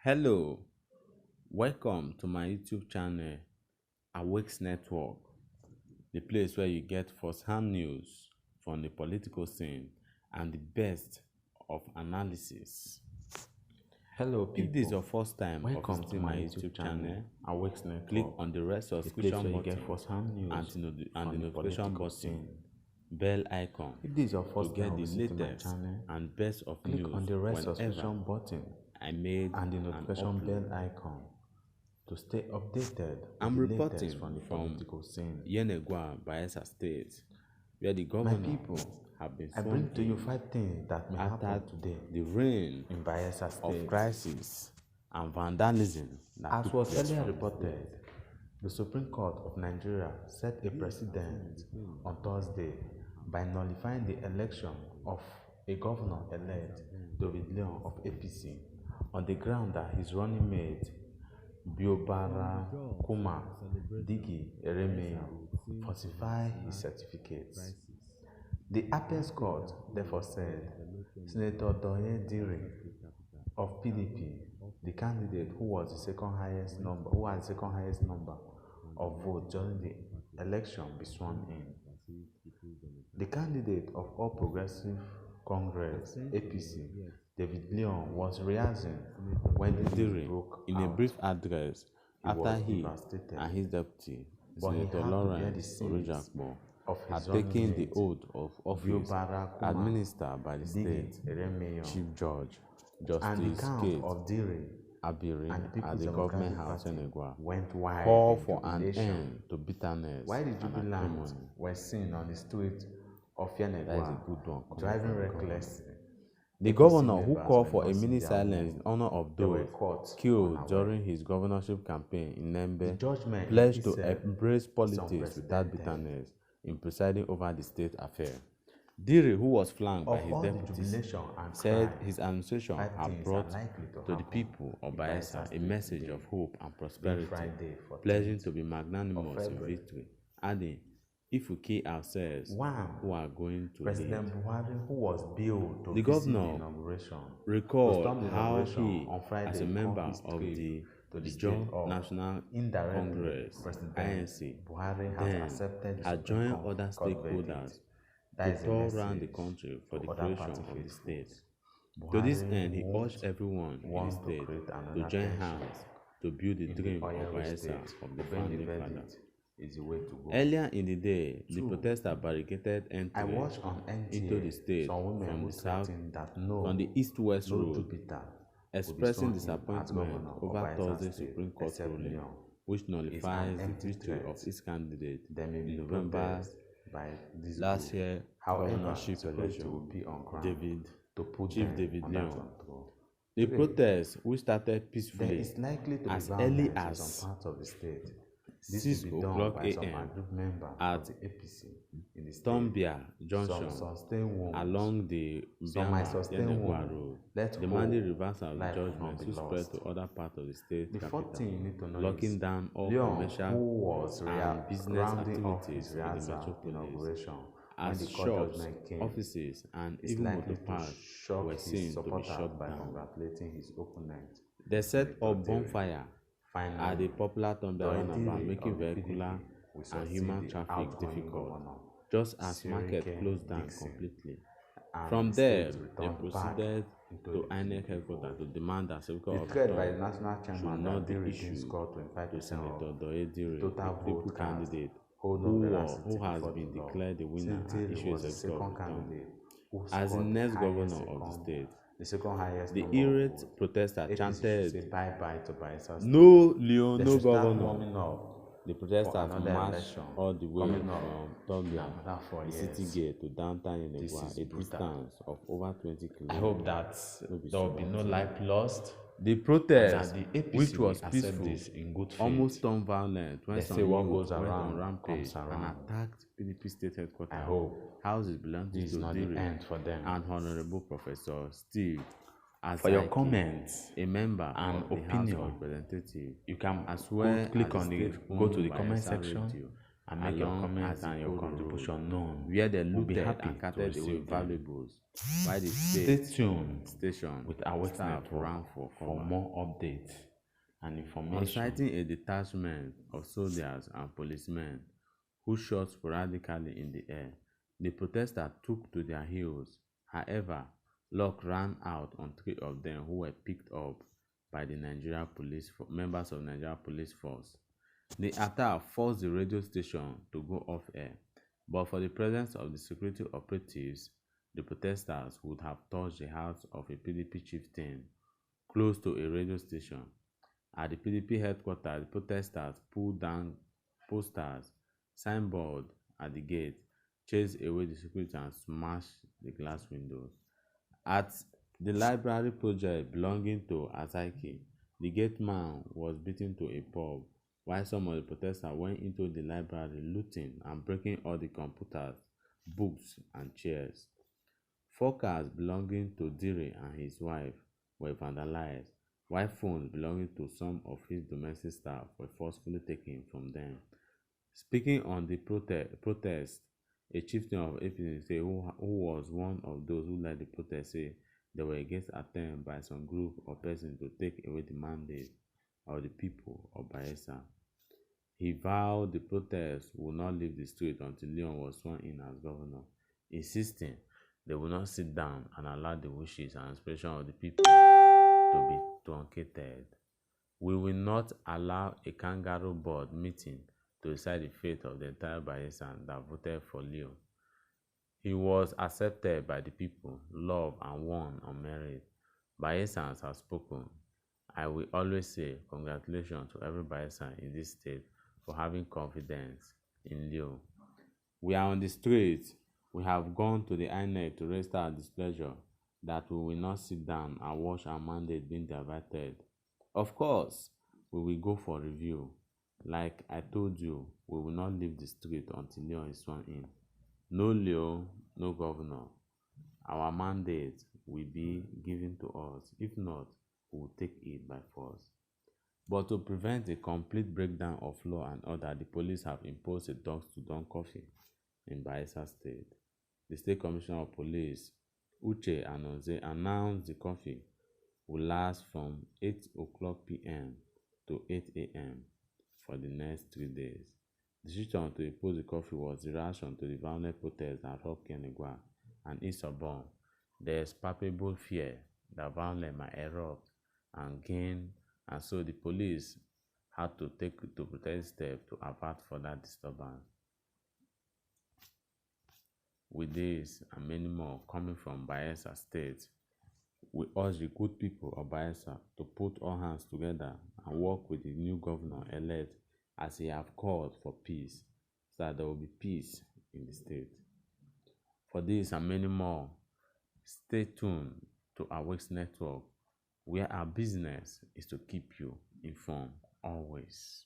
Hello, welcome to my YouTube channel, Awakes Network, the place where you get first-hand news from the political scene and the best of analysis. Hello If this is people, your first time of welcome to visiting my my YouTube YouTube channel, Awakes click Network, on the red the place subscription where you get button first-hand news and the from the notification political button, scene. bell icon If this is your to first get time the visiting my latest channel, and best of click news on the red whenever subscription button I made and the an notification bell upload. icon to stay updated I'm with the reporting latest from the from political scene. Bayelsa State, where the My governor people, have been I sworn bring to you in 5 things that may after happen today the reign in Bayelsa of State. crisis and vandalism that As took was place earlier from the reported, state. the Supreme Court of Nigeria set a precedent on Thursday by nullifying the election of a governor-elect, David Leon of APC, on the ground that his running mate, Biobara Kuma Digi Eremeyo, falsified his certificates. The Apex Court therefore said Senator Diri of PDP, the candidate who had the second highest number of votes during the election, be sworn in. The candidate of All Progressive Congress (APC), David Leon, was rehearsing when the news Diri, broke in out. a brief address after was he devastated, and his deputy, but he Senator had to bear the Lawrence sins Orijakpo, of his had taken the running mate, oath of office Biobara Kuma administered by the Digi state Eremeyo, Chief Judge and the Justice count Kate of Diri Abiri and the at People's the Government Democratic House Party in Egua went wild call in for an jubilation, end to bitterness while the and jubilants acrimony. were seen on the streets of That is a Yanegua good one. driving recklessly. The APC governor, who members called were for a not minute seeing their silence in own. honor of They were those caught killed unaware. during his governorship campaign in The Nembe, judgment pledged to itself embrace is politics without unprecedented. bitterness in presiding over the state affair. Diri, who was flanked by Of his all the deputies, jubilation and said cry, his administration 5 had things brought are likely to to the happen people of in Bayelsa Bayelsa a State message today, of hope and being prosperity, Friday, 14th pledging to be of magnanimous in February. victory, adding, if we kill ourselves, One, who are going to President lead? Buhari, who was billed to The visit the governor inauguration, recalled storm the how inauguration he, on Friday, as a member called his of trip the to the Joint state of National indirectly, Congress President (INC) Buhari has then accepted the had Supreme joined other Court stakeholders verdict. That to is a tour around the message country for to the other creation party of the faithfuls. state. To this Buhari end, he won't urged everyone in the want to state create to another join tension hands to build the in dream the of Oyo Bayelsa state. of the Obeying the founding father. verdict is the way to go. Earlier in the day, the Two, protesters barricaded I entry watched on NTA into the state some women from who the south, threatened that from the east-west no road, Jupiter expressing would be sworn in as disappointment governor of over Bayelsa Thursday's State, Supreme Court except ruling, Leon. which nullifies the empty victory threat. of its candidate There may be in November protest by this last group. year However, governorship security election. will be on ground David to put Chief them David under Leon. control. The Three, protest, which started there peacefully is likely to be as violence early in as some parts of the state. This 6 will be done o'clock by some a.m. group member at of the APC in the state. Tombia Junction Some sustain wounds. along the Some might sustain Biama-Yenegua wounds. Road, Let demanding hope reversal of the life will judgment not be to spread lost. to other parts of the state The fourth thing you capital, need to know locking is down all Leon, who commercial was and business rounding off activities his in the rehearsal metropolis, inauguration when as the court shops, judgment came, offices, and is even likely motor to parks shock were his seen to be supporters shut by down. congratulating his opponent. They set Senator up Diri. bonfire Finally, at the popular Tombia roundabout, making vehicular and human traffic difficult, just as market closed down completely. From there, they proceeded to INEC headquarters to demand that certificate the of threat by the return national should chairman not that be Diri issued scored to 25% Senator of Diri, total a crippled vote cast, candidate hold who no veracity has before been the law. declared the winner Since and Diri issued a was the certificate of second return. candidate who As the scored next the governor highest of the state, the second highest the number of irate votes. protester APC should chanted, say bye-bye to Bayelsa State. "No Leon, They no should start governor." warming up The for protesters another marched election all the way coming up from in Tombia, another 4 the years. city gate, to downtown This Yenegua, is a brutal. distance of over 20 I kilometers. hope that there will be no life lost. The That protest, the APC which will was accept peaceful, this in good faith. almost turned violent when They some say what youth goes went on around rampage comes and around. attacked PDP state headquarters, I hope houses belonging this is to not the Diri end for them. and Honorable Professor Steve For your Azaiki, comments a member and of the House opinion, of Representatives, you can as well click as on the the state go to owned the comment Bayelsa section Radio and make your along comments and your Azikoro Road, contribution known. where they We'll be looted happy and to carted away receive them. valuables, while the Stay state tuned station with our staff network ran for cover. more updates and On information. sighting a detachment of soldiers and policemen who shot sporadically in the air, the protesters took to their heels. However, luck ran out on 3 of them who were picked up by the members of Nigeria Police Force. The attack forced the radio station to go off air, but for the presence of the security operatives, the protesters would have touched the house of a PDP chieftain close to a radio station. At the PDP headquarters, the protesters pulled down posters, signboard at the gate, chased away the security and smashed the glass windows. At the library project belonging to Asaiki, the gate man was beaten to a pulp, while some of the protesters went into the library looting and breaking all the computers, books, and chairs. 4 cars belonging to Diri and his wife were vandalized, while phones belonging to some of his domestic staff were forcefully taken from them. Speaking on the protest, a chieftain of APC who was one of those who led the protest said they were against attempt by some group or person to take away the mandate of the people of Bayelsa. He vowed the protest would not leave the street until Leon was sworn in as governor, insisting they would not sit down and allow the wishes and aspirations of the people to be truncated. We will not allow a kangaroo board meeting to decide the fate of the entire Bayelsa that voted for Leo. He was accepted by the people, loved and won on merit. Bayelsans have spoken. I will always say congratulations to every Bayelsan in this state for having confidence in Leo. We are on the streets. We have gone to the INEC to register our displeasure that we will not sit down and watch our mandate being diverted. Of course, we will go for review. Like I told you, we will not leave the street until Leo is sworn in. No Leo, no governor. Our mandate will be given to us. If not, we will take it by force. But to prevent a complete breakdown of law and order, the police have imposed a dusk-to-dawn curfew in Bayelsa State. The State Commissioner of Police, Uche Anonze, announced the curfew will last from 8 o'clock p.m. to 8 a.m. for the next 3 days. The decision to impose the curfew was the reaction to the violent protests that rocked Kenegua and Isobon. There is palpable fear that violence might erupt and so the police had to protect steps to avert further disturbance. With this and many more coming from Bayelsa State, we urge the good people of Bayelsa to put all hands together and work with the new governor-elect as he have called for peace, so that there will be peace in the state. For this and many more, stay tuned to our Wakes Network, where our business is to keep you informed always.